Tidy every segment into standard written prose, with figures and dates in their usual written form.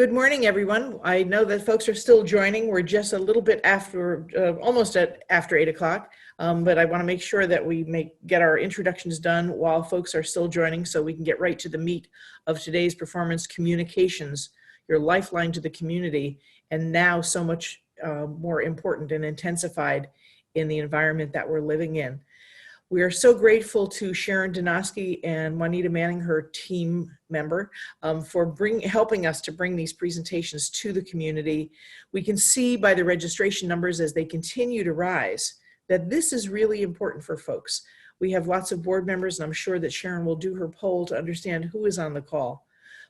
Good morning, everyone. I know that folks are still joining. We're just a little bit after, almost after 8 o'clock, but I want to make sure that we get our introductions done while folks are still joining so we can get right to the meat of today's performance communications, your lifeline to the community, and now so much more important and intensified in the environment that we're living in. We are so grateful to Sharon Danosky and Juanita Manning, her team member, for helping us to bring these presentations to the community. We can see by the registration numbers as they continue to rise that this is really important for folks. We have lots of board members, and I'm sure that Sharon will do her poll to understand who is on the call.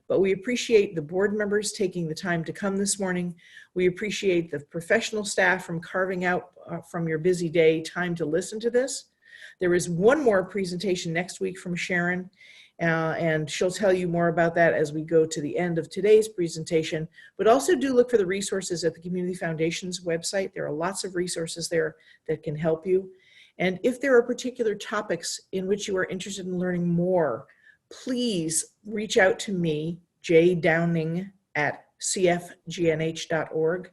But we appreciate the board members taking the time to come this morning. We appreciate the professional staff from carving out from your busy day time to listen to this. There is one more presentation next week from Sharon, and she'll tell you more about that as we go to the end of today's presentation. But also do look for the resources at the Community Foundation's website. There are lots of resources there that can help you. And if there are particular topics in which you are interested in learning more, please reach out to me, jdowning@cfgnh.org,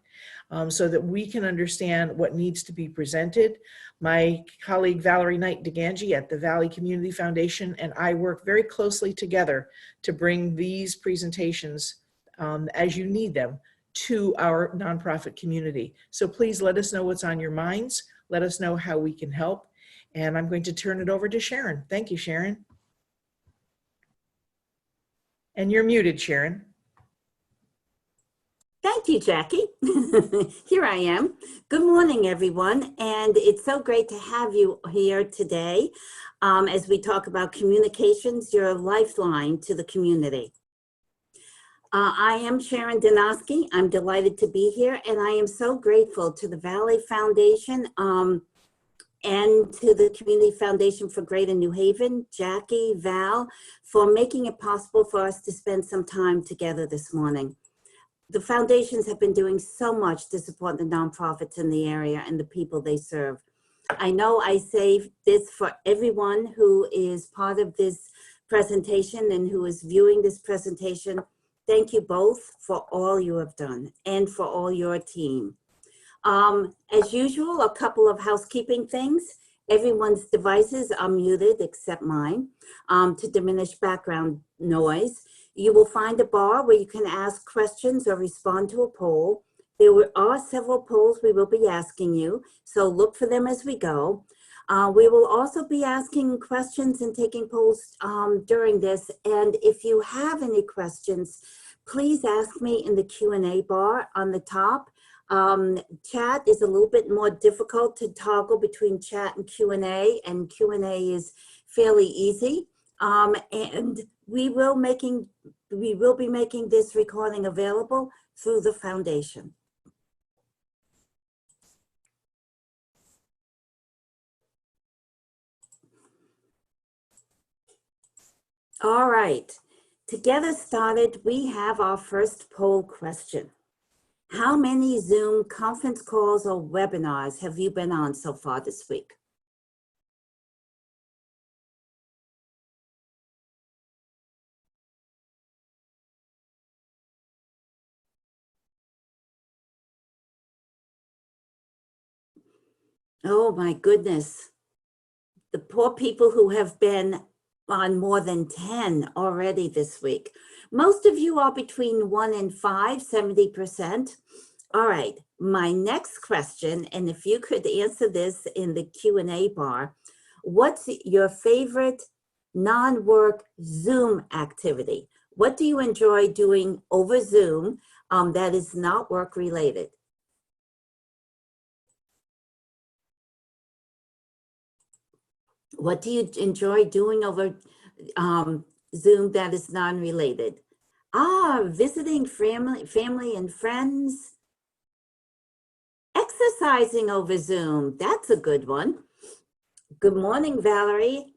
so that we can understand what needs to be presented. My colleague Valerie Knight-DeGangi at the Valley Community Foundation and I work very closely together to bring these presentations as you need them to our nonprofit community. So please let us know what's on your minds. Let us know how we can help. And I'm going to turn it over to Sharon. Thank you, Sharon. And you're muted, Sharon. Thank you, Jackie. Here I am. Good morning, everyone. And it's so great to have you here today as we talk about communications, your lifeline to the community. I am Sharon Danosky. I'm delighted to be here. And I am so grateful to the Valley Foundation and to the Community Foundation for Greater New Haven, Jackie, Val, for making it possible for us to spend some time together this morning. The foundations have been doing so much to support the nonprofits in the area and the people they serve. I know I say this for everyone who is part of this presentation and who is viewing this presentation. Thank you both for all you have done and for all your team. As usual, a couple of housekeeping things. Everyone's devices are muted except mine to diminish background noise. You will find a bar where you can ask questions or respond to a poll. There are several polls we will be asking you, so look for them as we go. We will also be asking questions and taking polls during this. And if you have any questions, please ask me in the Q&A bar on the top. Chat is a little bit more difficult to toggle between chat and Q&A is fairly easy. And we will be making this recording available through the foundation. All right, to get us started, we have our first poll question. How many Zoom conference calls or webinars have you been on so far this week? Oh my goodness. The poor people who have been on more than 10 already this week. Most of you are between 1 and 5, 70%. All right, my next question, and if you could answer this in the Q&A bar, what's your favorite non-work Zoom activity? What do you enjoy doing over Zoom that is not work related? What do you enjoy doing over Zoom that is non-related? Visiting family and friends. Exercising over Zoom, that's a good one. Good morning, Valerie.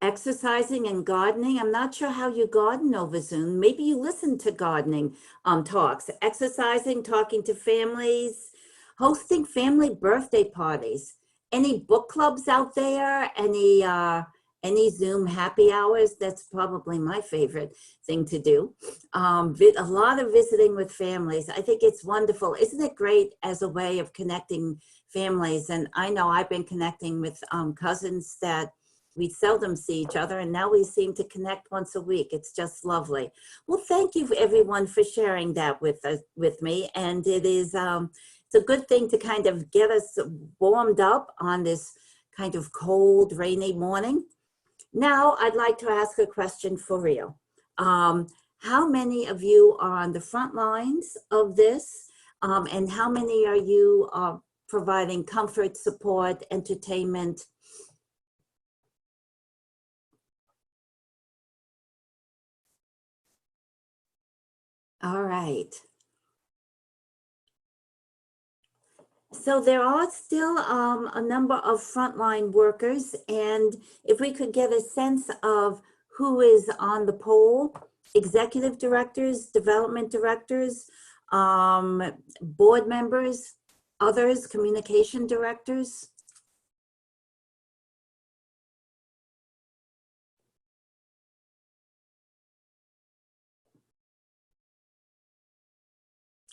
Exercising and gardening. I'm not sure how you garden over Zoom. Maybe you listen to gardening talks. Exercising, talking to families, hosting family birthday parties. Any book clubs out there? Any Zoom happy hours? That's probably my favorite thing to do. A lot of visiting with families. I think it's wonderful. Isn't it great as a way of connecting families? And I know I've been connecting with cousins that we seldom see each other, and now we seem to connect once a week. It's just lovely. Well, thank you everyone for sharing that with me. And it is it's a good thing to kind of get us warmed up on this kind of cold, rainy morning. Now, I'd like to ask a question for real. How many of you are on the front lines of this? And how many are you providing comfort, support, entertainment? All right. So there are still a number of frontline workers, and if we could get a sense of who is on the poll: executive directors, development directors, board members, others, communication directors.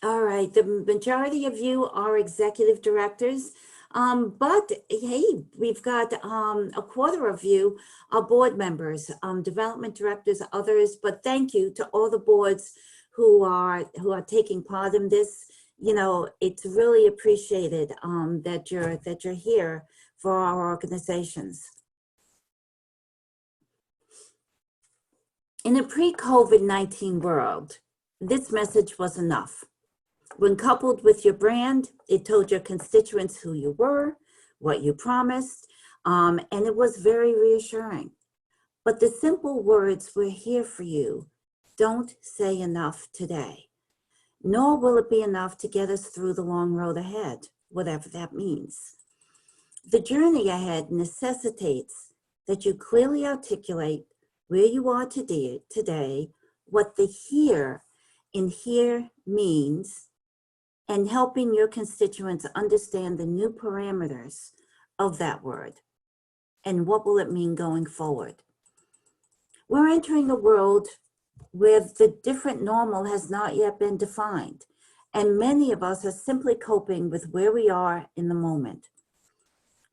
All right, the majority of you are executive directors, but hey, we've got a quarter of you are board members, development directors, others. But thank you to all the boards who are taking part in this. You know, it's really appreciated that you're here for our organizations. In a pre-COVID-19 world, this message was enough. When coupled with your brand, it told your constituents who you were, what you promised, and it was very reassuring. But the simple words, "We're here for you," don't say enough today. Nor will it be enough to get us through the long road ahead, whatever that means. The journey ahead necessitates that you clearly articulate where you are today, what the here in here means, and helping your constituents understand the new parameters of that word and what will it mean going forward. We're entering a world where the different normal has not yet been defined, and many of us are simply coping with where we are in the moment.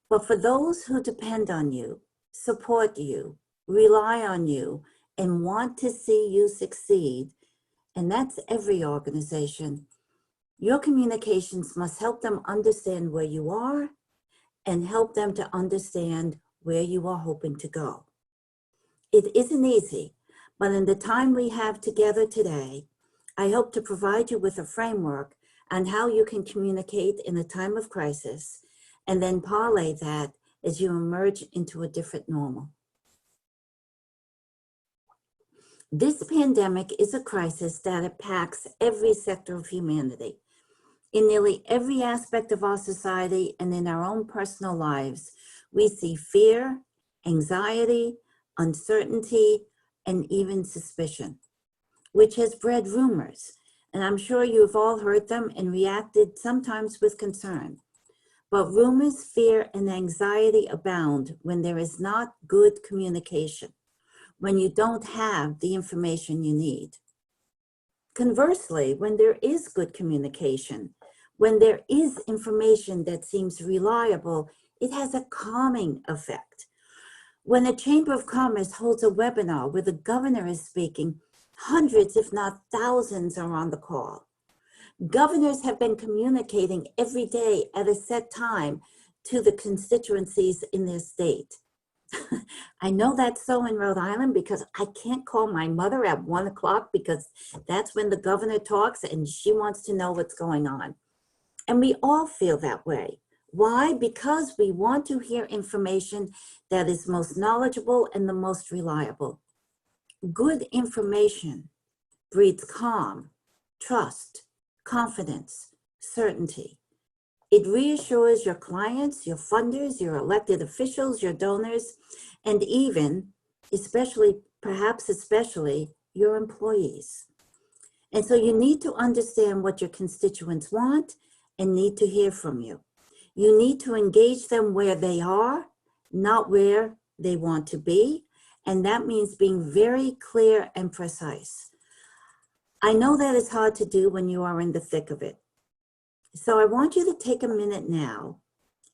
But for those who depend on you, support you, rely on you, and want to see you succeed, and that's every organization, your communications must help them understand where you are and help them to understand where you are hoping to go. It isn't easy, but in the time we have together today, I hope to provide you with a framework on how you can communicate in a time of crisis and then parlay that as you emerge into a different normal. This pandemic is a crisis that impacts every sector of humanity. In nearly every aspect of our society and in our own personal lives, we see fear, anxiety, uncertainty, and even suspicion, which has bred rumors. And I'm sure you've all heard them and reacted sometimes with concern. But rumors, fear, and anxiety abound when there is not good communication, when you don't have the information you need. Conversely, when there is good communication, when there is information that seems reliable, it has a calming effect. When a Chamber of Commerce holds a webinar where the governor is speaking, hundreds, if not thousands, are on the call. Governors have been communicating every day at a set time to the constituencies in their state. I know that's so in Rhode Island because I can't call my mother at 1 o'clock because that's when the governor talks and she wants to know what's going on. And we all feel that way. Why? Because we want to hear information that is most knowledgeable and the most reliable. Good information breeds calm, trust, confidence, certainty. It reassures your clients, your funders, your elected officials, your donors, and even, perhaps especially, your employees. And so you need to understand what your constituents want and need to hear from you. You need to engage them where they are, not where they want to be. And that means being very clear and precise. I know that is hard to do when you are in the thick of it. So I want you to take a minute now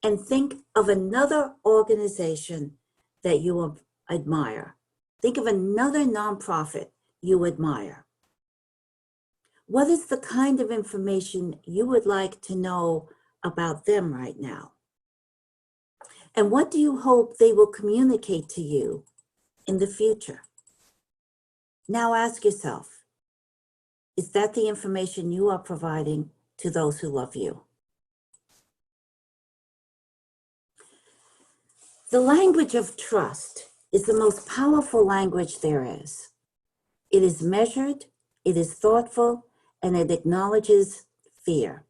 and think of another organization that you admire. Think of another nonprofit you admire. What is the kind of information you would like to know about them right now? And what do you hope they will communicate to you in the future? Now ask yourself, is that the information you are providing to those who love you? The language of trust is the most powerful language there is. It is measured, it is thoughtful, and it acknowledges fear.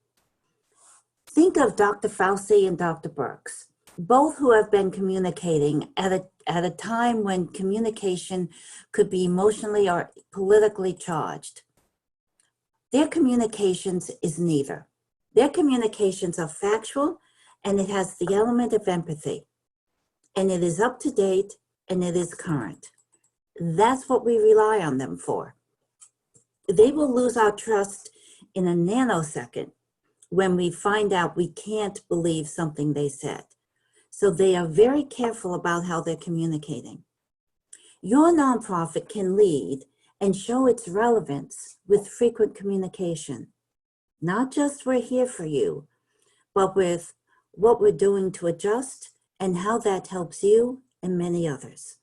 Think of Dr. Fauci and Dr. Birx, both who have been communicating at a time when communication could be emotionally or politically charged. Their communications is neither. Their communications are factual, and it has the element of empathy. And it is up to date, and it is current. That's what we rely on them for. They will lose our trust in a nanosecond when we find out we can't believe something they said. So they are very careful about how they're communicating. Your nonprofit can lead and show its relevance with frequent communication. Not just we're here for you, but with what we're doing to adjust and how that helps you and many others.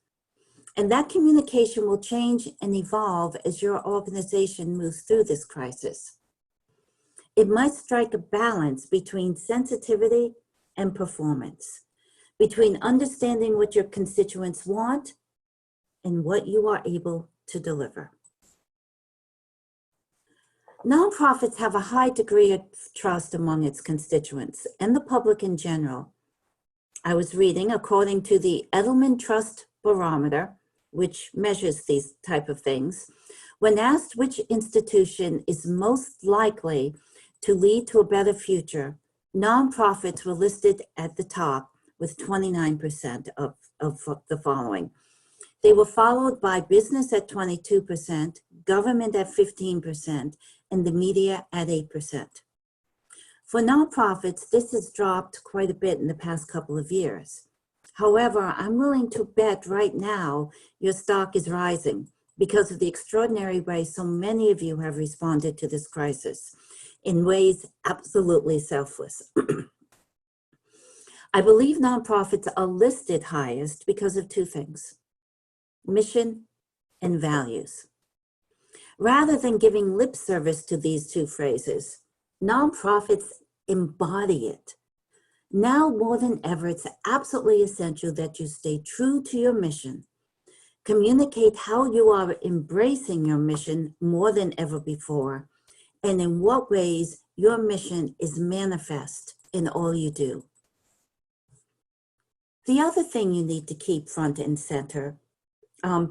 And that communication will change and evolve as your organization moves through this crisis. It might strike a balance between sensitivity and performance, between understanding what your constituents want and what you are able to deliver. Nonprofits have a high degree of trust among its constituents and the public in general. I was reading, according to the Edelman Trust Barometer, which measures these type of things, when asked which institution is most likely to lead to a better future, nonprofits were listed at the top with 29% of the following. They were followed by business at 22%, government at 15%, and the media at 8%. For nonprofits, this has dropped quite a bit in the past couple of years. However, I'm willing to bet right now your stock is rising because of the extraordinary way so many of you have responded to this crisis in ways absolutely selfless. I believe nonprofits are listed highest because of two things: mission and values. Rather than giving lip service to these two phrases, nonprofits embody it. Now more than ever, it's absolutely essential that you stay true to your mission. Communicate how you are embracing your mission more than ever before, and in what ways your mission is manifest in all you do. The other thing you need to keep front and center,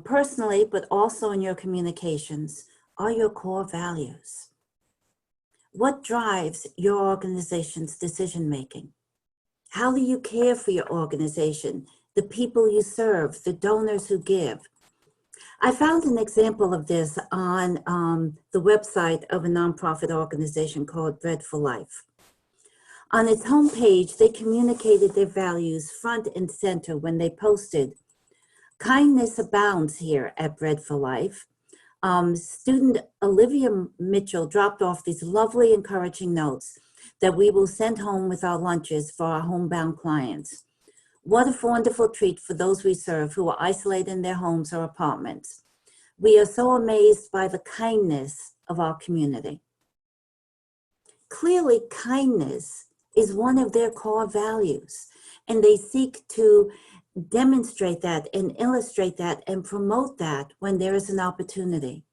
personally, but also in your communications, are your core values. What drives your organization's decision-making? How do you care for your organization, the people you serve, the donors who give? I found an example of this on the website of a nonprofit organization called Bread for Life. On its homepage, they communicated their values front and center when they posted, "Kindness abounds here at Bread for Life." Student Olivia Mitchell dropped off these lovely, encouraging notes that we will send home with our lunches for our homebound clients. What a wonderful treat for those we serve who are isolated in their homes or apartments. We are so amazed by the kindness of our community. Clearly, kindness is one of their core values, and they seek to demonstrate that and illustrate that and promote that when there is an opportunity.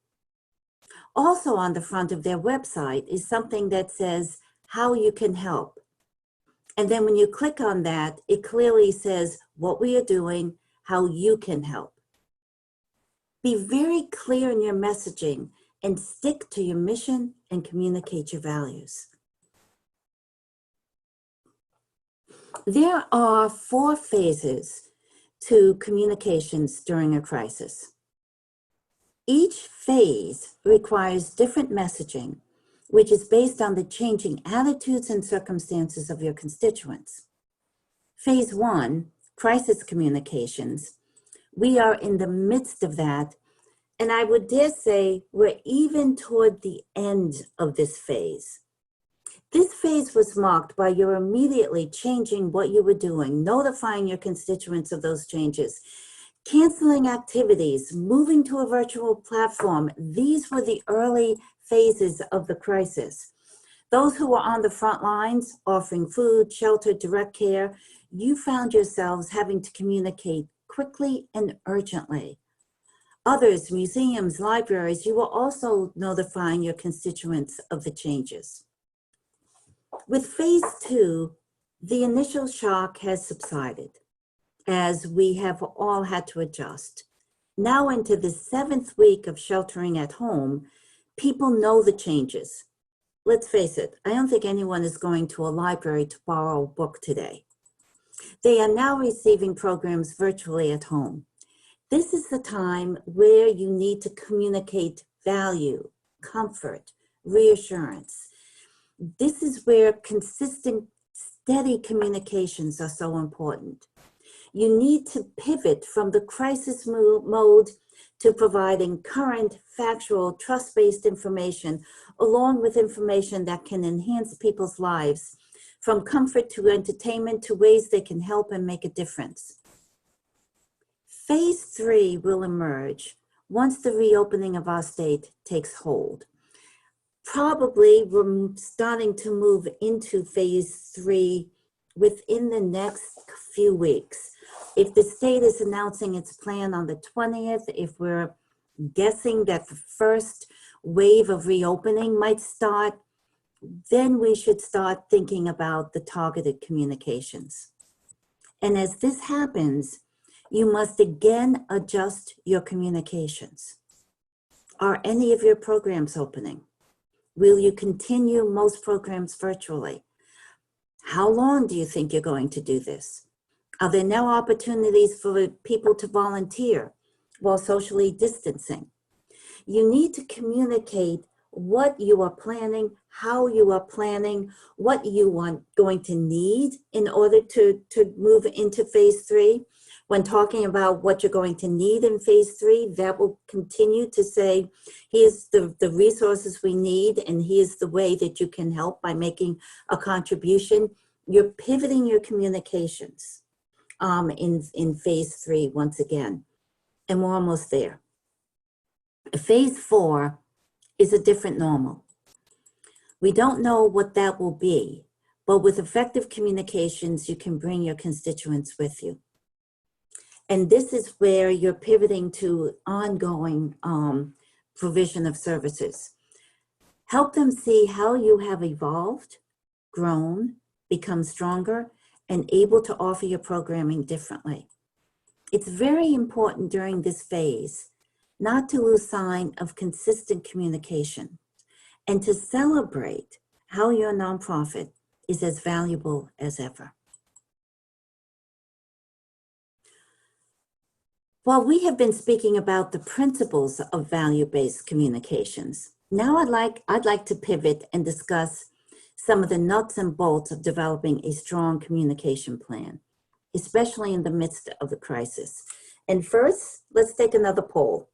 Also on the front of their website is something that says how you can help. And then when you click on that, it clearly says what we are doing, how you can help. Be very clear in your messaging and stick to your mission and communicate your values. There are 4 phases to communications during a crisis. Each phase requires different messaging, which is based on the changing attitudes and circumstances of your constituents. Phase 1, crisis communications, we are in the midst of that, and I would dare say we're even toward the end of this phase. This phase was marked by your immediately changing what you were doing, notifying your constituents of those changes, canceling activities, moving to a virtual platform. These were the early phases of the crisis. Those who were on the front lines, offering food, shelter, direct care, you found yourselves having to communicate quickly and urgently. Others, museums, libraries, you were also notifying your constituents of the changes. With phase 2, the initial shock has subsided as we have all had to adjust. Now into the 7th week of sheltering at home, people know the changes. Let's face it, I don't think anyone is going to a library to borrow a book today. They are now receiving programs virtually at home. This is the time where you need to communicate value, comfort, reassurance. This is where consistent, steady communications are so important. You need to pivot from the crisis mode to providing current, factual, trust-based information, along with information that can enhance people's lives, from comfort to entertainment to ways they can help and make a difference. Phase 3 will emerge once the reopening of our state takes hold. Probably we're starting to move into phase 3 within the next few weeks. If the state is announcing its plan on the 20th, if we're guessing that the first wave of reopening might start, then we should start thinking about the targeted communications. And as this happens, you must again adjust your communications. Are any of your programs opening? Will you continue most programs virtually? How long do you think you're going to do this? Are there now opportunities for people to volunteer while socially distancing? You need to communicate what you are planning, how you are planning, what you are going to need in order to move into phase 3. When talking about what you're going to need in phase 3, that will continue to say, here's the resources we need, and here's the way that you can help by making a contribution. You're pivoting your communications in phase 3 once again, and we're almost there. Phase 4 is a different normal. We don't know what that will be, but with effective communications, you can bring your constituents with you. And this is where you're pivoting to ongoing provision of services. Help them see how you have evolved, grown, become stronger, and able to offer your programming differently. It's very important during this phase not to lose sight of consistent communication and to celebrate how your nonprofit is as valuable as ever. While we have been speaking about the principles of value-based communications, now I'd like to pivot and discuss some of the nuts and bolts of developing a strong communication plan, especially in the midst of the crisis. And first, let's take another poll.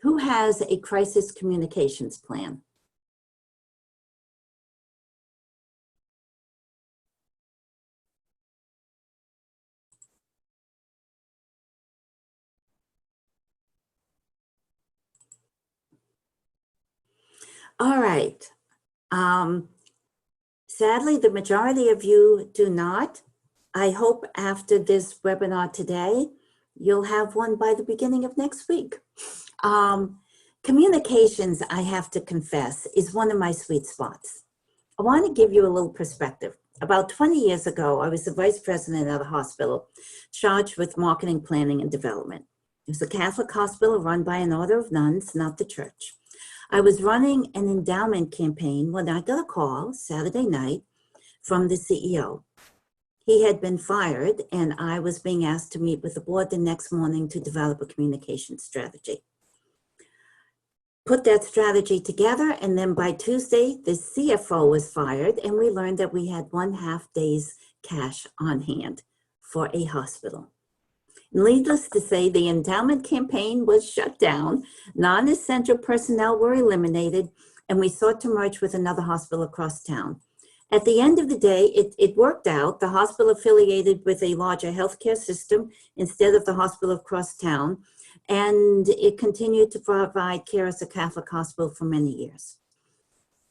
Who has a crisis communications plan? All right. Sadly, the majority of you do not. I hope after this webinar today, you'll have one by the beginning of next week. Communications, I have to confess, is one of my sweet spots. I want to give you a little perspective. About 20 years ago, I was the vice president of the hospital, charged with marketing, planning, and development. It was a Catholic hospital run by an order of nuns, not the church. I was running an endowment campaign when I got a call Saturday night from the CEO. he had been fired, and I was being asked to meet with the board the next morning to develop a communication strategy. Put that strategy together, and then by Tuesday, the CFO was fired, and we learned that we had 1/2 day's cash on hand for a hospital. Needless to say, the endowment campaign was shut down, non-essential personnel were eliminated, and we sought to merge with another hospital across town. At the end of the day, it worked out. The hospital affiliated with a larger healthcare system instead of the hospital across town, and it continued to provide care as a Catholic hospital for many years.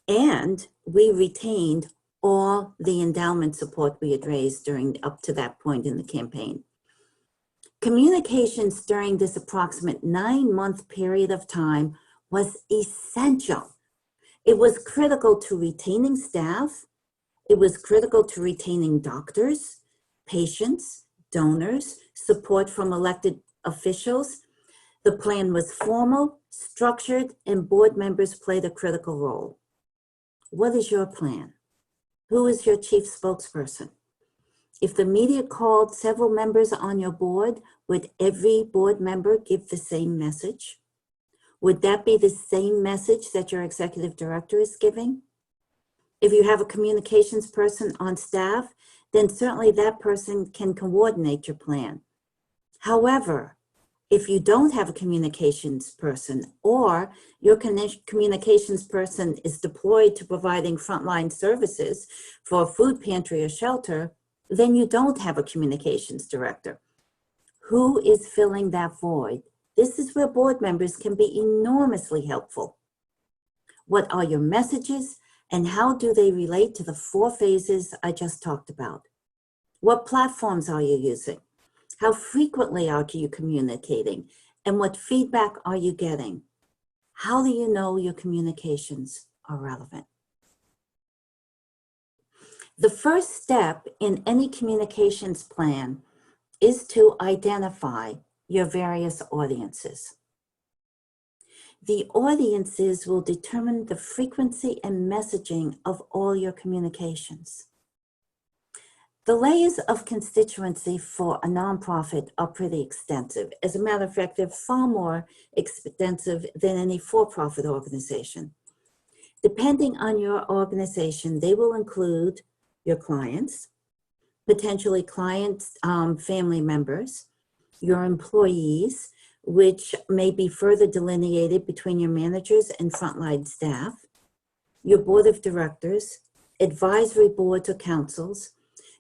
And we retained all the endowment support we had raised up to that point in the campaign. Communications during this approximate 9-month period of time was essential. It was critical to retaining staff. It was critical to retaining doctors, patients, donors, support from elected officials. The plan was formal, structured, and board members played a critical role. What is your plan? Who is your chief spokesperson? If the media called several members on your board, would every board member give the same message? Would that be the same message that your executive director is giving? If you have a communications person on staff, then certainly that person can coordinate your plan. However, if you don't have a communications person, or your communications person is deployed to providing frontline services for a food pantry or shelter, then you don't have a communications director. Who is filling that void? This is where board members can be enormously helpful. What are your messages, and how do they relate to the 4 phases I just talked about? What platforms are you using? How frequently are you communicating? And what feedback are you getting? How do you know your communications are relevant? The first step in any communications plan is to identify your various audiences. The audiences will determine the frequency and messaging of all your communications. The layers of constituency for a nonprofit are pretty extensive. As a matter of fact, they're far more extensive than any for-profit organization. Depending on your organization, they will include your clients, potentially clients' family members, your employees, which may be further delineated between your managers and frontline staff, your board of directors, advisory boards or councils,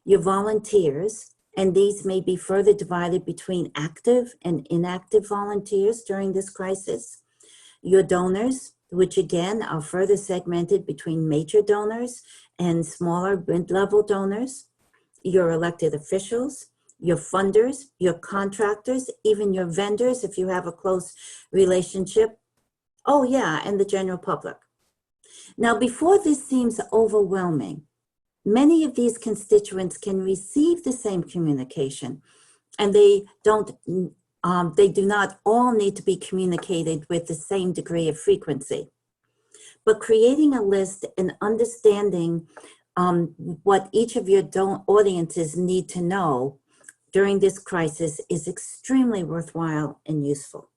your volunteers, and these may be further divided between active and inactive volunteers during this crisis, your donors, which again are further segmented between major donors and smaller mid-level donors, your elected officials, your funders, your contractors, even your vendors if you have a close relationship. Oh yeah, and the general public. Now, before this seems overwhelming, many of these constituents can receive the same communication, and they do not all need to be communicated with the same degree of frequency. But creating a list and understanding what each of your audiences need to know during this crisis is extremely worthwhile and useful.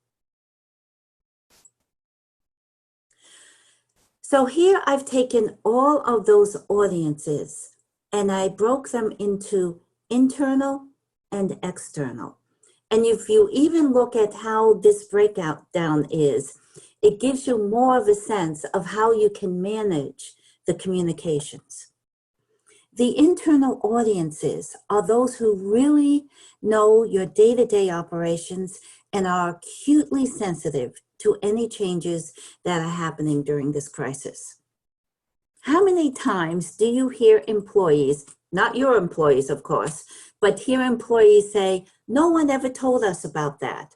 So here I've taken all of those audiences and I broke them into internal and external. And if you even look at how this breakout down is, it gives you more of a sense of how you can manage the communications. The internal audiences are those who really know your day-to-day operations and are acutely sensitive to any changes that are happening during this crisis. How many times do you hear employees, not your employees, of course, but hear employees say, "No one ever told us about that"?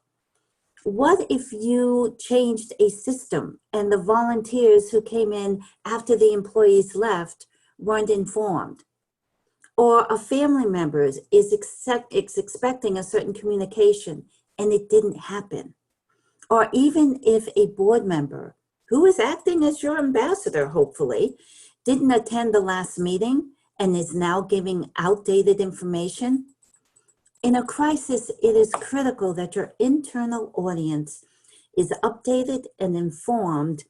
What if you changed a system and the volunteers who came in after the employees left weren't informed? Or a family member is expecting a certain communication and it didn't happen? Or even if a board member who is acting as your ambassador, hopefully, didn't attend the last meeting and is now giving outdated information? In a crisis, it is critical that your internal audience is updated and informed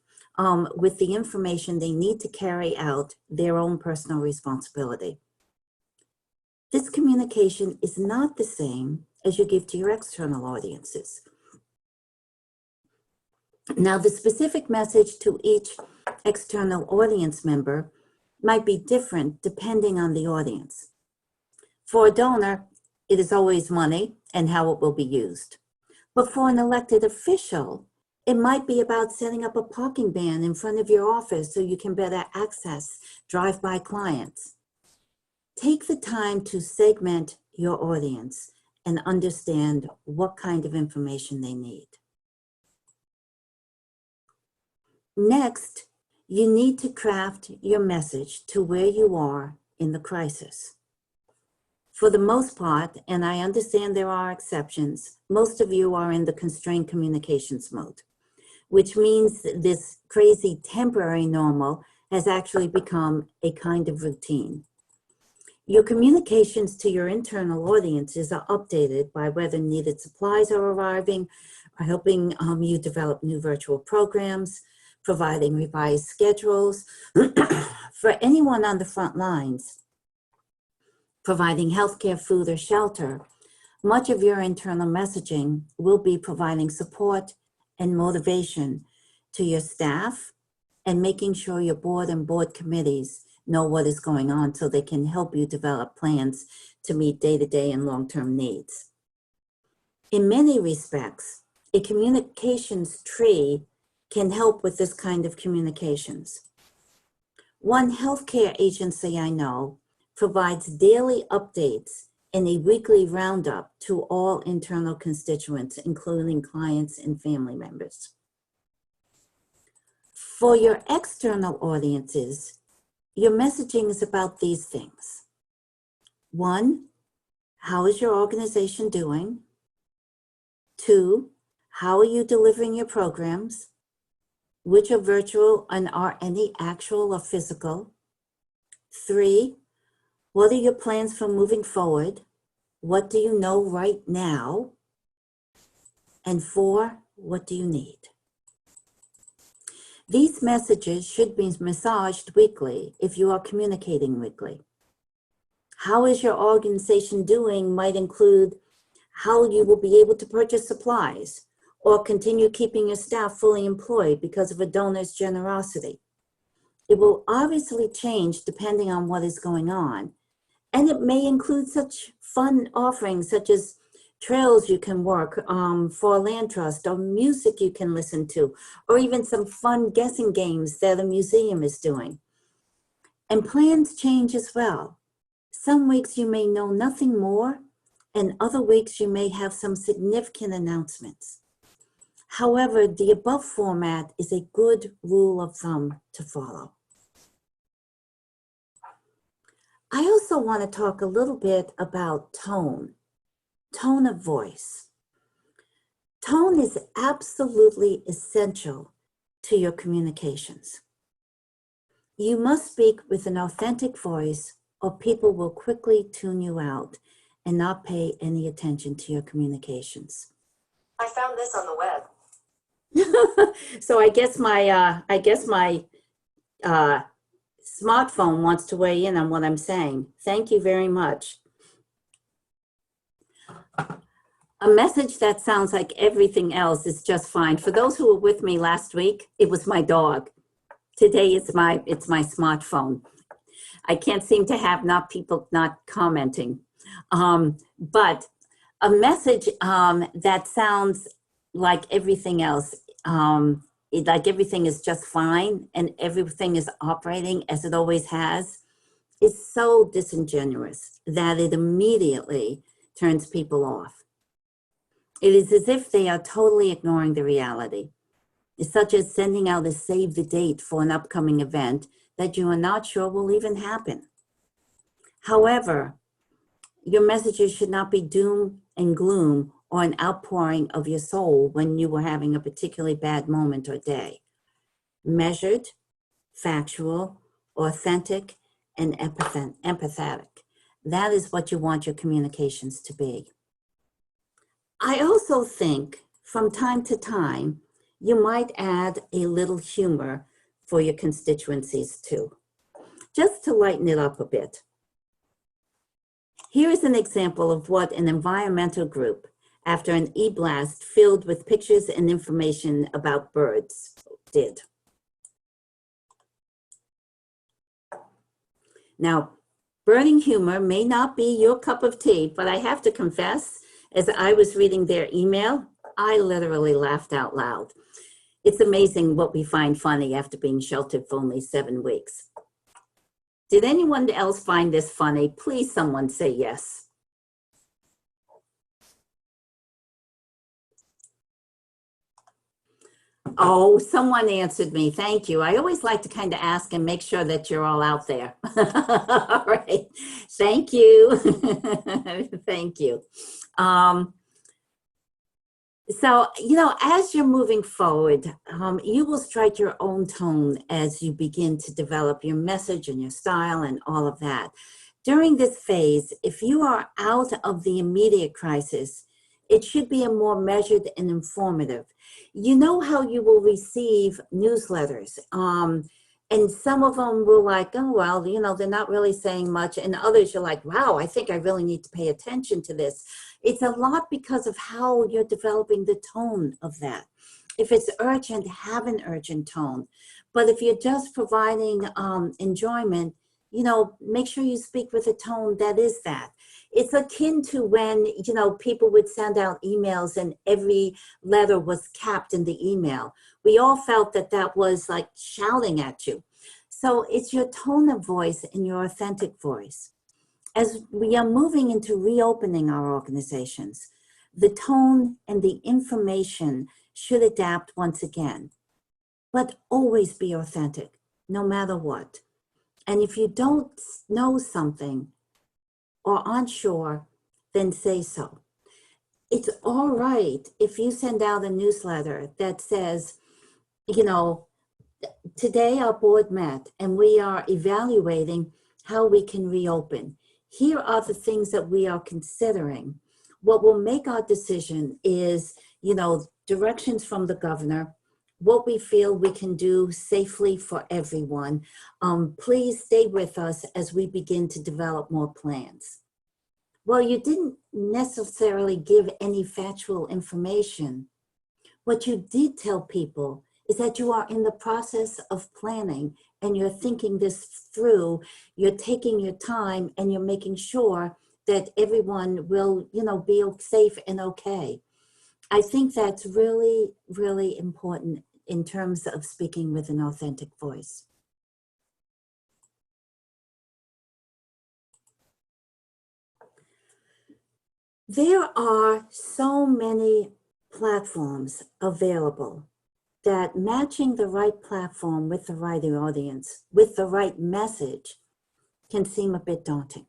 with the information they need to carry out their own personal responsibility. This communication is not the same as you give to your external audiences. Now, the specific message to each external audience member might be different depending on the audience. For a donor, it is always money and how it will be used. But for an elected official, it might be about setting up a parking ban in front of your office so you can better access drive-by clients. Take the time to segment your audience and understand what kind of information they need. Next, you need to craft your message to where you are in the crisis. For the most part, and I understand there are exceptions, most of you are in the constrained communications mode, which means this crazy temporary normal has actually become a kind of routine. Your communications to your internal audiences are updated by whether needed supplies are arriving, or helping you develop new virtual programs, providing revised schedules. For anyone on the front lines, providing healthcare, food, or shelter, much of your internal messaging will be providing support and motivation to your staff and making sure your board and board committees know what is going on so they can help you develop plans to meet day-to-day and long-term needs. In many respects, a communications tree can help with this kind of communications. One healthcare agency I know provides daily updates and a weekly roundup to all internal constituents, including clients and family members. For your external audiences, your messaging is about these things. 1, how is your organization doing? 2, how are you delivering your programs? Which are virtual and are any actual or physical? 3, what are your plans for moving forward? What do you know right now? And 4, what do you need? These messages should be massaged weekly if you are communicating weekly. How is your organization doing might include how you will be able to purchase supplies or continue keeping your staff fully employed because of a donor's generosity. It will obviously change depending on what is going on. And it may include such fun offerings such as trails you can work for a land trust, or music you can listen to, or even some fun guessing games that a museum is doing. And plans change as well. Some weeks you may know nothing more, and other weeks you may have some significant announcements. However, the above format is a good rule of thumb to follow. I also want to talk a little bit about tone of voice. Tone is absolutely essential to your communications. You must speak with an authentic voice or people will quickly tune you out and not pay any attention to your communications. I found this on the web. So I guess my smartphone wants to weigh in on what I'm saying. Thank you very much. A message that sounds like everything else is just fine. For those who were with me last week, it was my dog. Today it's my smartphone. I can't seem to have people not commenting. But a message that sounds like everything else, like everything is just fine and everything is operating as it always has, is so disingenuous that it immediately turns people off. It is as if they are totally ignoring the reality. It's such as sending out a save the date for an upcoming event that you are not sure will even happen. However, your messages should not be doom and gloom or an outpouring of your soul when you were having a particularly bad moment or day. Measured, factual, authentic, and empathetic. That is what you want your communications to be. I also think from time to time, you might add a little humor for your constituencies too, just to lighten it up a bit. Here is an example of what an environmental group, after an e-blast filled with pictures and information about birds, did. Now, birding humor may not be your cup of tea, but I have to confess, as I was reading their email, I literally laughed out loud. It's amazing what we find funny after being sheltered for only 7 weeks. Did anyone else find this funny? Please, someone say yes. Oh, someone answered me. Thank you. I always like to kind of ask and make sure that you're all out there. All right. Thank you. Thank you. So, as you're moving forward, you will strike your own tone as you begin to develop your message and your style and all of that. During this phase, if you are out of the immediate crisis, it should be a more measured and informative. You know how you will receive newsletters, and some of them will like, oh, well, they're not really saying much. And others you're like, wow, I think I really need to pay attention to this. It's a lot because of how you're developing the tone of that. If it's urgent, have an urgent tone. But if you're just providing enjoyment, make sure you speak with a tone that is that. It's akin to when, people would send out emails and every letter was capped in the email. We all felt that that was like shouting at you. So it's your tone of voice and your authentic voice. As we are moving into reopening our organizations, the tone and the information should adapt once again, but always be authentic, no matter what. And if you don't know something or aren't sure, then say so. It's all right if you send out a newsletter that says, today our board met and we are evaluating how we can reopen. Here are the things that we are considering. What will make our decision is, directions from the governor, what we feel we can do safely for everyone. Please stay with us as we begin to develop more plans. Well, you didn't necessarily give any factual information. What you did tell people is that you are in the process of planning and you're thinking this through, you're taking your time and you're making sure that everyone will, be safe and okay. I think that's really, really important in terms of speaking with an authentic voice. There are so many platforms available that matching the right platform with the right audience, with the right message, can seem a bit daunting.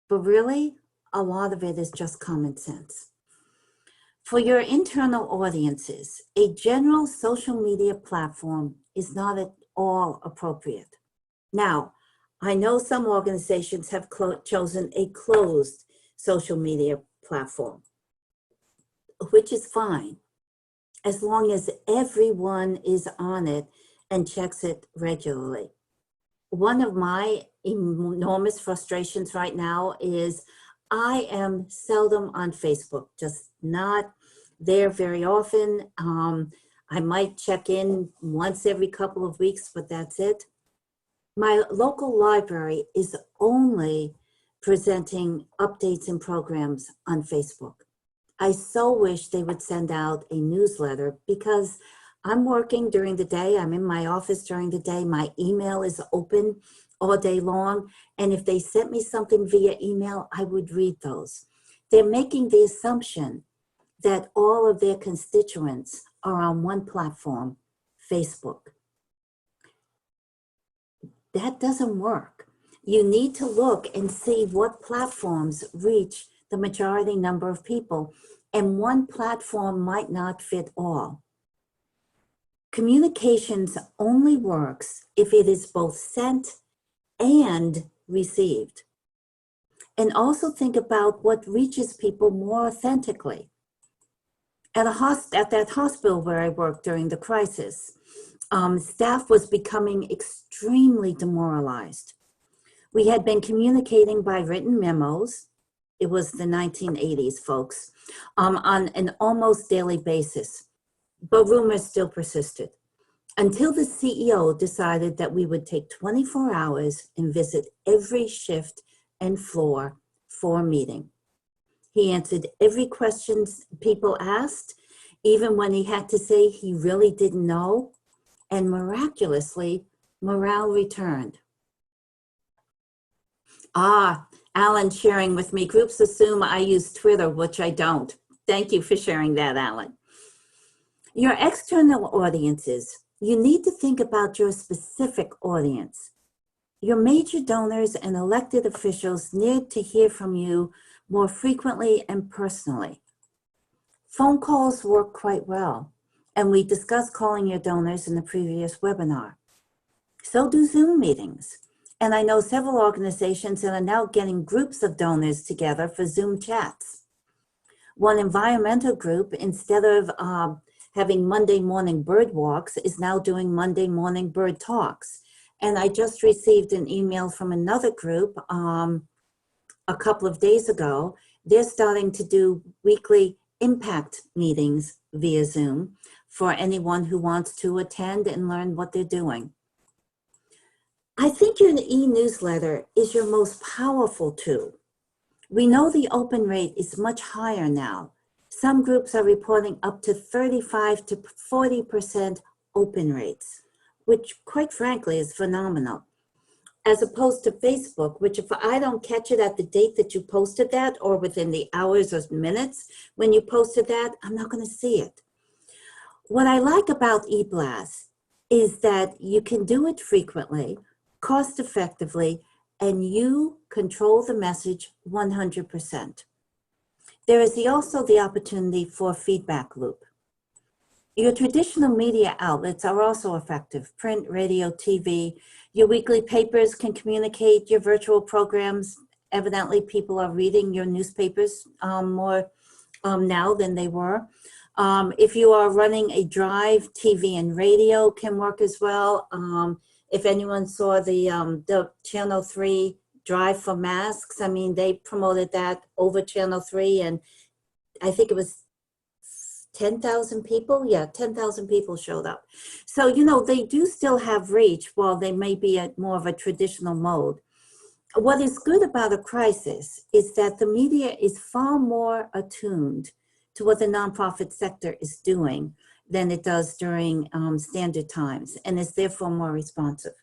But really, a lot of it is just common sense. For your internal audiences, a general social media platform is not at all appropriate. Now, I know some organizations have chosen a closed social media platform, which is fine, as long as everyone is on it and checks it regularly. One of my enormous frustrations right now is I am seldom on Facebook, just not there very often. I might check in once every couple of weeks, but that's it. My local library is only presenting updates and programs on Facebook. I so wish they would send out a newsletter because I'm working during the day. I'm in my office during the day. My email is open all day long. And if they sent me something via email, I would read those. They're making the assumption that all of their constituents are on one platform, Facebook. That doesn't work. You need to look and see what platforms reach the majority number of people, and one platform might not fit all. Communications only works if it is both sent and received. And also think about what reaches people more authentically. At that hospital where I worked during the crisis, staff was becoming extremely demoralized. We had been communicating by written memos. It was the 1980s, folks, on an almost daily basis. But rumors still persisted until the CEO decided that we would take 24 hours and visit every shift and floor for a meeting. He answered every question people asked, even when he had to say he really didn't know, and miraculously, morale returned. Alan sharing with me, groups assume I use Twitter, which I don't. Thank you for sharing that, Alan. Your external audiences, you need to think about your specific audience. Your major donors and elected officials need to hear from you more frequently and personally. Phone calls work quite well, and we discussed calling your donors in the previous webinar. So do Zoom meetings. And I know several organizations that are now getting groups of donors together for Zoom chats. One environmental group, instead of having Monday morning bird walks, is now doing Monday morning bird talks. And I just received an email from another group a couple of days ago. They're starting to do weekly impact meetings via Zoom for anyone who wants to attend and learn what they're doing. I think your e-newsletter is your most powerful tool. We know the open rate is much higher now. Some groups are reporting up to 35 to 40% open rates, which quite frankly is phenomenal. As opposed to Facebook, which if I don't catch it at the date that you posted that or within the hours or minutes when you posted that, I'm not going to see it. What I like about eBlast is that you can do it frequently, cost effectively, and you control the message 100%. There is also the opportunity for a feedback loop. Your traditional media outlets are also effective: print, radio, TV. Your weekly papers can communicate. Your virtual programs, evidently people are reading your newspapers more now than they were. If you are running a drive, TV and radio can work as well. If anyone saw the Channel 3 drive for masks, I mean, they promoted that over Channel 3, and I think it was 10,000 people. Yeah, 10,000 people showed up. So, you know, they do still have reach while they may be at more of a traditional mode. What is good about a crisis is that the media is far more attuned to what the nonprofit sector is doing than it does during standard times, and is therefore more responsive.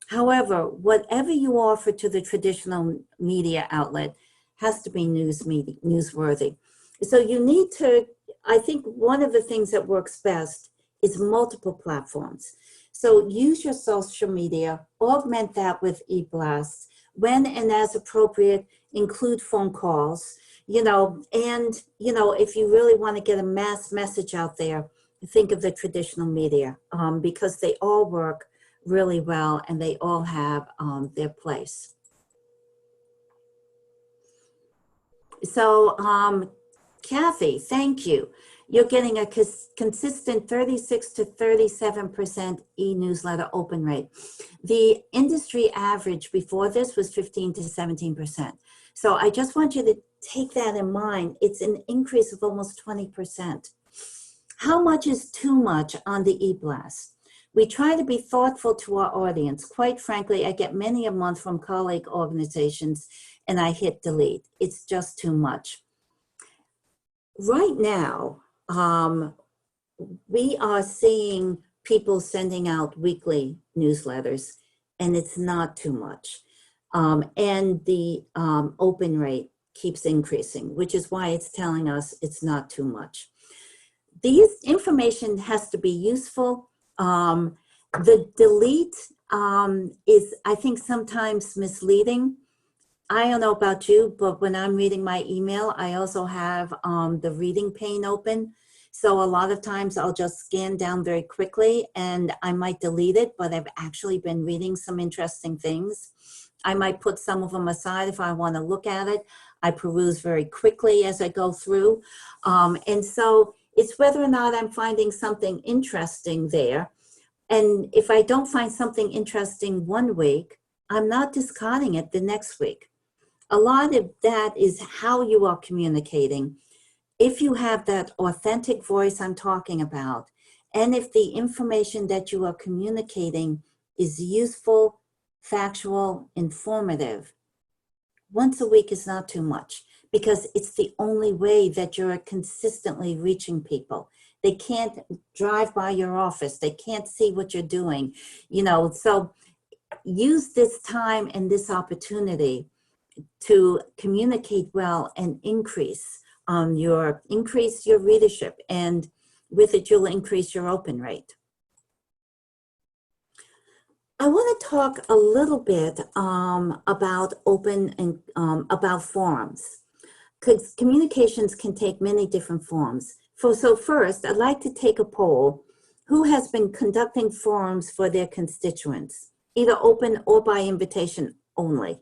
However, whatever you offer to the traditional media outlet has to be newsworthy. So you need to, I think one of the things that works best is multiple platforms. So use your social media, augment that with eBlasts, when and as appropriate, include phone calls, and if you really want to get a mass message out there, think of the traditional media because they all work really well and they all have their place. So Kathy, thank you. You're getting a consistent 36 to 37% e-newsletter open rate. The industry average before this was 15 to 17%. So I just want you to take that in mind. It's an increase of almost 20%. How much is too much on the eBlast? We try to be thoughtful to our audience. Quite frankly, I get many a month from colleague organizations and I hit delete. It's just too much. Right now, we are seeing people sending out weekly newsletters and it's not too much. And the open rate keeps increasing, which is why it's telling us it's not too much. These information has to be useful. The delete is, I think, sometimes misleading. I don't know about you, but when I'm reading my email, I also have the reading pane open. So a lot of times I'll just scan down very quickly and I might delete it, but I've actually been reading some interesting things. I might put some of them aside if I want to look at it. I peruse very quickly as I go through. And so it's whether or not I'm finding something interesting there. And if I don't find something interesting one week, I'm not discarding it the next week. A lot of that is how you are communicating. If you have that authentic voice I'm talking about, and if the information that you are communicating is useful, factual, informative, once a week is not too much, because it's the only way that you're consistently reaching people. They can't drive by your office. They can't see what you're doing, so use this time and this opportunity to communicate well and increase your readership, and with it you'll increase your open rate. I want to talk a little bit about open and about forums, because communications can take many different forms. So first, I'd like to take a poll. Who has been conducting forums for their constituents, either open or by invitation only?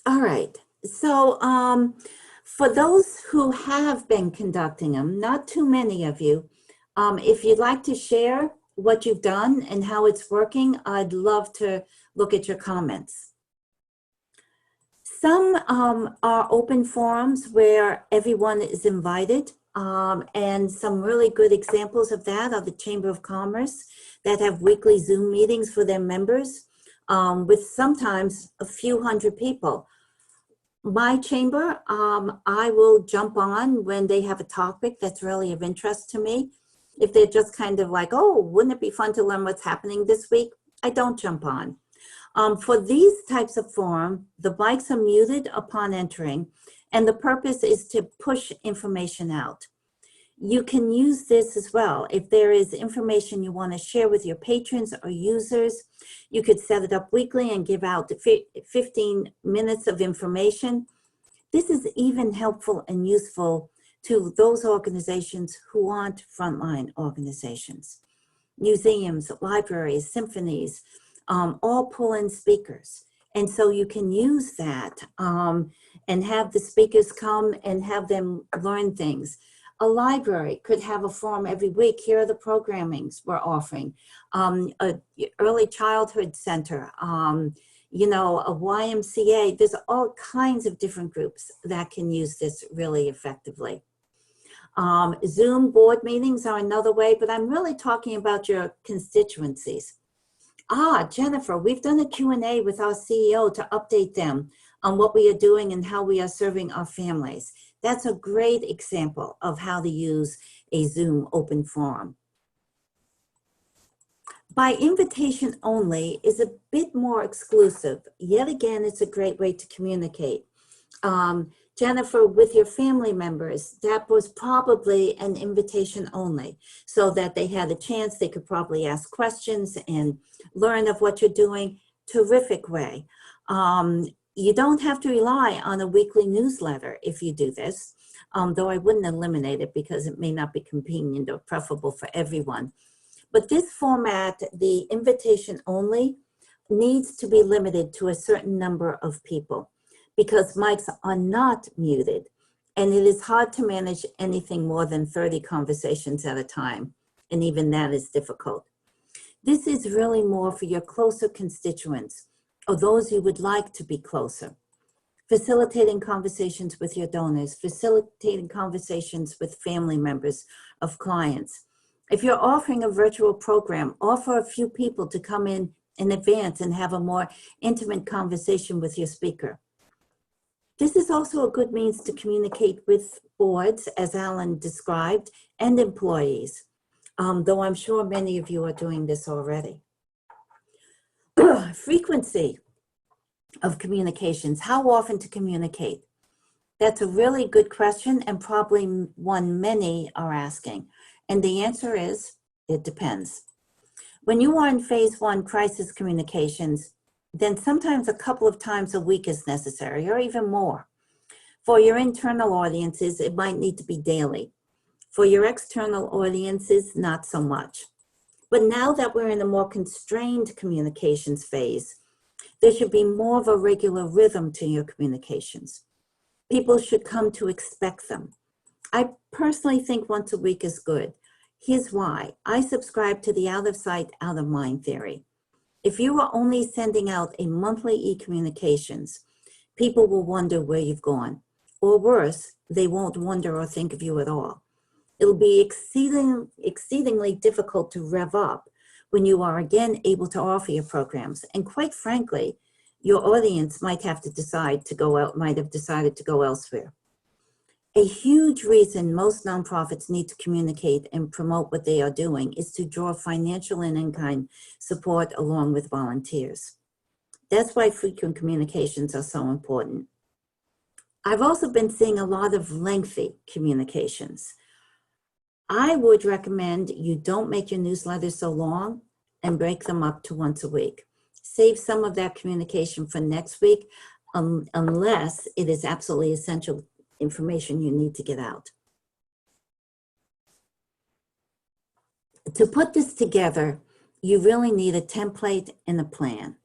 All right, so for those who have been conducting them, not too many of you, if you'd like to share what you've done and how it's working, I'd love to look at your comments. Some are open forums where everyone is invited, and some really good examples of that are the Chamber of Commerce that have weekly Zoom meetings for their members with sometimes a few hundred people. My chamber, I will jump on when they have a topic that's really of interest to me. If they're just kind of like, oh, wouldn't it be fun to learn what's happening this week? I don't jump on. For these types of forum, the mics are muted upon entering, and the purpose is to push information out. You can use this as well. If there is information you want to share with your patrons or users, you could set it up weekly and give out 15 minutes of information. This is even helpful and useful to those organizations who aren't frontline organizations. Museums, libraries, symphonies, all pull in speakers. And so you can use that and have the speakers come and have them learn things. A library could have a forum every week. Here are the programmings we're offering. A early childhood center, a YMCA. There's all kinds of different groups that can use this really effectively. Zoom board meetings are another way, but I'm really talking about your constituencies. Jennifer, we've done a Q&A with our CEO to update them on what we are doing and how we are serving our families. That's a great example of how to use a Zoom open forum. By invitation only is a bit more exclusive. Yet again, it's a great way to communicate. Jennifer, with your family members, that was probably an invitation only, so that they had a chance, they could probably ask questions and learn of what you're doing. Terrific way. You don't have to rely on a weekly newsletter if you do this, though I wouldn't eliminate it because it may not be convenient or preferable for everyone. But this format, the invitation only, needs to be limited to a certain number of people because mics are not muted, and it is hard to manage anything more than 30 conversations at a time, and even that is difficult. This is really more for your closer constituents, or those you would like to be closer. Facilitating conversations with your donors, facilitating conversations with family members of clients. If you're offering a virtual program, offer a few people to come in advance and have a more intimate conversation with your speaker. This is also a good means to communicate with boards, as Alan described, and employees, though I'm sure many of you are doing this already. Frequency of communications, how often to communicate. That's a really good question and probably one many are asking. And the answer is, it depends. When you are in phase one crisis communications, then sometimes a couple of times a week is necessary or even more. For your internal audiences, it might need to be daily. For your external audiences, not so much. But now that we're in a more constrained communications phase, there should be more of a regular rhythm to your communications. People should come to expect them. I personally think once a week is good. Here's why. I subscribe to the out of sight, out of mind theory. If you are only sending out a monthly e-communications, people will wonder where you've gone. Or worse, they won't wonder or think of you at all. It'll be exceedingly difficult to rev up when you are again able to offer your programs. And quite frankly, your audience might have decided to go elsewhere. A huge reason most nonprofits need to communicate and promote what they are doing is to draw financial and in-kind support along with volunteers. That's why frequent communications are so important. I've also been seeing a lot of lengthy communications. I would recommend you don't make your newsletters so long and break them up to once a week. Save some of that communication for next week, unless it is absolutely essential information you need to get out. To put this together, you really need a template and a plan.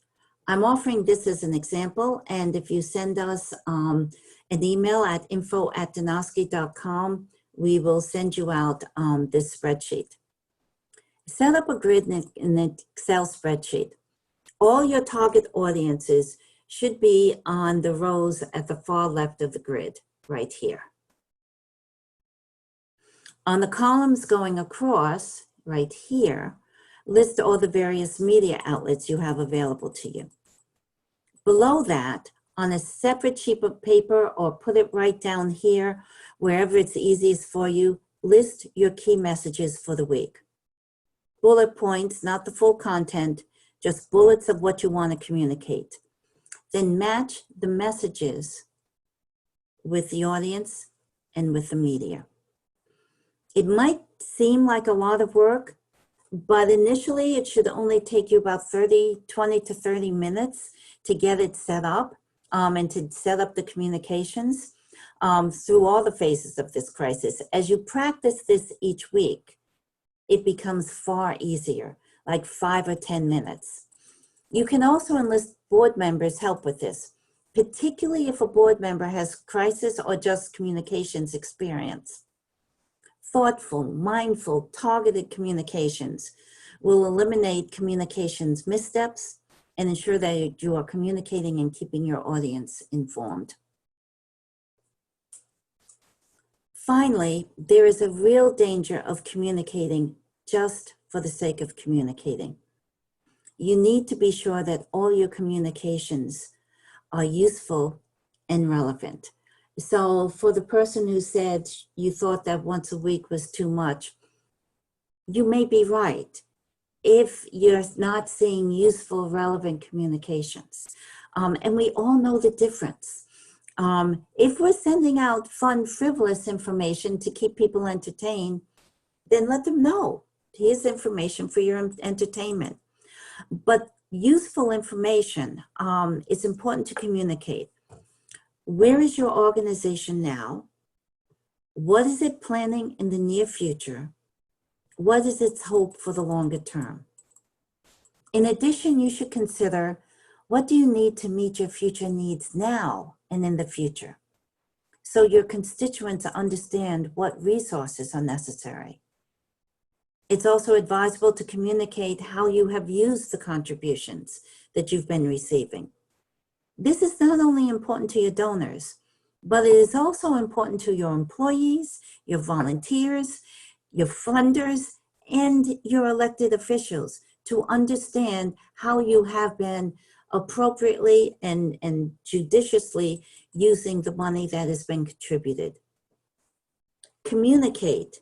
I'm offering this as an example, and if you send us an email at info@danosky.com, we will send you out this spreadsheet. Set up a grid in an Excel spreadsheet. All your target audiences should be on the rows at the far left of the grid, right here. On the columns going across, right here, list all the various media outlets you have available to you. Below that, on a separate sheet of paper or put it right down here, wherever it's easiest for you, list your key messages for the week. Bullet points, not the full content, just bullets of what you want to communicate. Then match the messages with the audience and with the media. It might seem like a lot of work, but initially it should only take you about 20 to 30 minutes to get it set up and to set up the communications through all the phases of this crisis. As you practice this each week, it becomes far easier, like 5 or 10 minutes. You can also enlist board members' help with this, particularly if a board member has crisis or just communications experience. Thoughtful, mindful, targeted communications will eliminate communications missteps and ensure that you are communicating and keeping your audience informed. Finally, there is a real danger of communicating just for the sake of communicating. You need to be sure that all your communications are useful and relevant. So for the person who said you thought that once a week was too much, you may be right if you're not seeing useful, relevant communications. And we all know the difference. If we're sending out fun, frivolous information to keep people entertained, then let them know. Here's information for your entertainment. But useful information is important to communicate. Where is your organization now? What is it planning in the near future? What is its hope for the longer term? In addition, you should consider, what do you need to meet your future needs now and in the future, so your constituents understand what resources are necessary. It's also advisable to communicate how you have used the contributions that you've been receiving. This is not only important to your donors, but it is also important to your employees, your volunteers, your funders, and your elected officials to understand how you have been appropriately and judiciously using the money that has been contributed. Communicate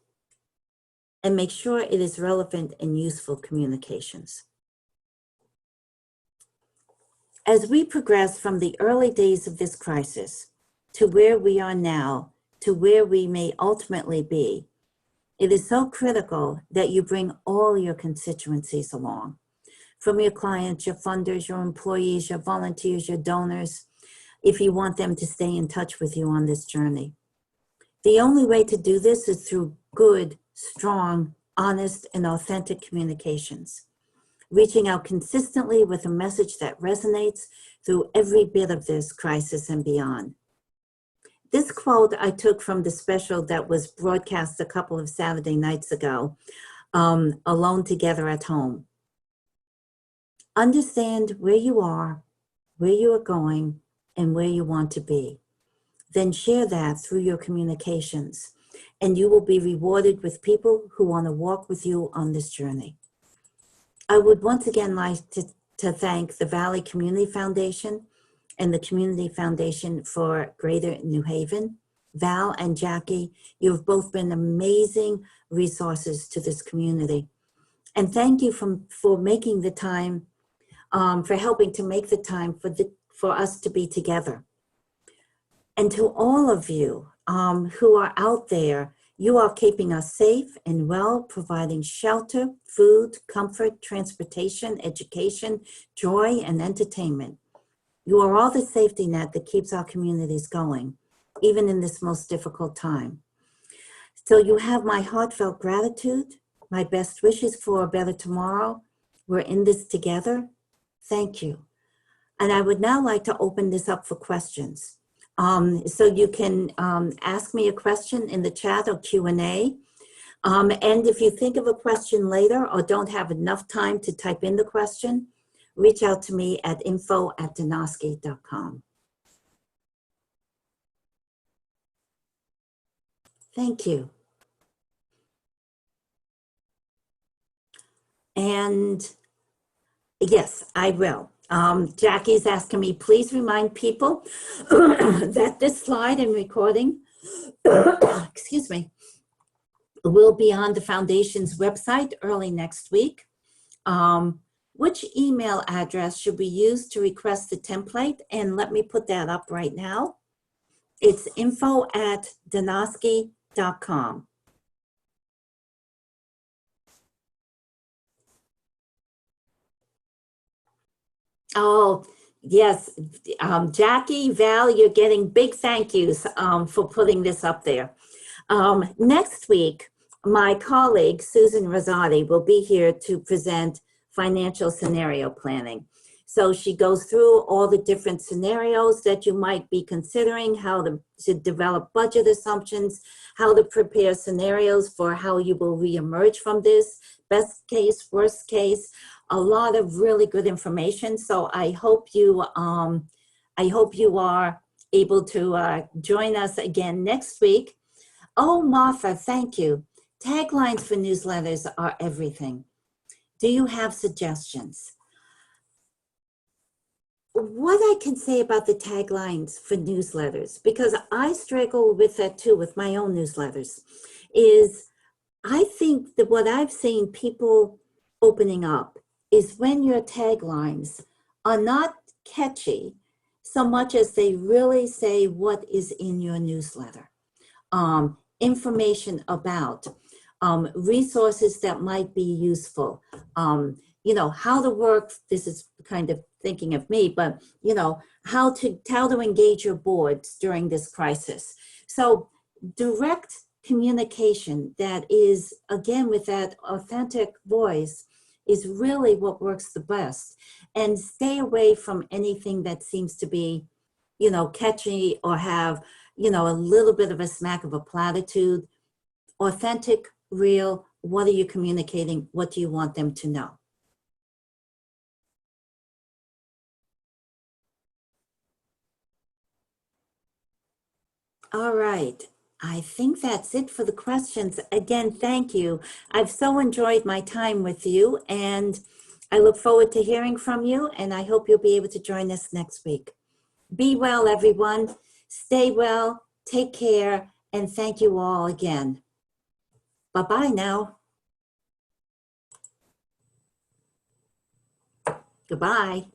and make sure it is relevant and useful communications. As we progress from the early days of this crisis to where we are now, to where we may ultimately be, it is so critical that you bring all your constituencies along, from your clients, your funders, your employees, your volunteers, your donors, if you want them to stay in touch with you on this journey. The only way to do this is through good, strong, honest, and authentic communications, reaching out consistently with a message that resonates through every bit of this crisis and beyond. This quote I took from the special that was broadcast a couple of Saturday nights ago, Alone Together at Home. Understand where you are, where you are going, and where you want to be. Then share that through your communications, and you will be rewarded with people who want to walk with you on this journey. I would once again like to thank the Valley Community Foundation and the Community Foundation for Greater New Haven. Val and Jackie, you've both been amazing resources to this community. And thank you for making the time, for helping to make the time for us to be together. And to all of you who are out there, you are keeping us safe and well, providing shelter, food, comfort, transportation, education, joy, and entertainment. You are all the safety net that keeps our communities going, even in this most difficult time. So you have my heartfelt gratitude, my best wishes for a better tomorrow. We're in this together. Thank you. And I would now like to open this up for questions. So you can ask me a question in the chat or Q&A. And if you think of a question later or don't have enough time to type in the question, reach out to me at info@danosky.com. Thank you. And yes, I will. Jackie's asking me, please remind people that this slide and recording, excuse me, will be on the foundation's website early next week. Which email address should we use to request the template? And let me put that up right now. It's info@danosky.com. Oh, yes. Jackie, Val, you're getting big thank yous for putting this up there. Next week, my colleague, Susan Rosati, will be here to present financial scenario planning. So she goes through all the different scenarios that you might be considering, how to develop budget assumptions, how to prepare scenarios for how you will reemerge from this, best case, worst case, a lot of really good information. So I hope you are able to join us again next week. Oh, Martha, thank you. Taglines for newsletters are everything. Do you have suggestions? What I can say about the taglines for newsletters, because I struggle with that too with my own newsletters, is I think that what I've seen people opening up is when your taglines are not catchy so much as they really say what is in your newsletter. Information about resources that might be useful, you know, how to work, this is kind of thinking of me, but you know, how to engage your boards during this crisis. So direct communication that is, again, with that authentic voice is really what works the best. And stay away from anything that seems to be, you know, catchy or have, you know, a little bit of a smack of a platitude. Authentic, real, what are you communicating? What do you want them to know? All right. I think that's it for the questions. Again, thank you. I've so enjoyed my time with you, and I look forward to hearing from you, and I hope you'll be able to join us next week. Be well, everyone. Stay well, take care, and thank you all again. Bye-bye now. Goodbye.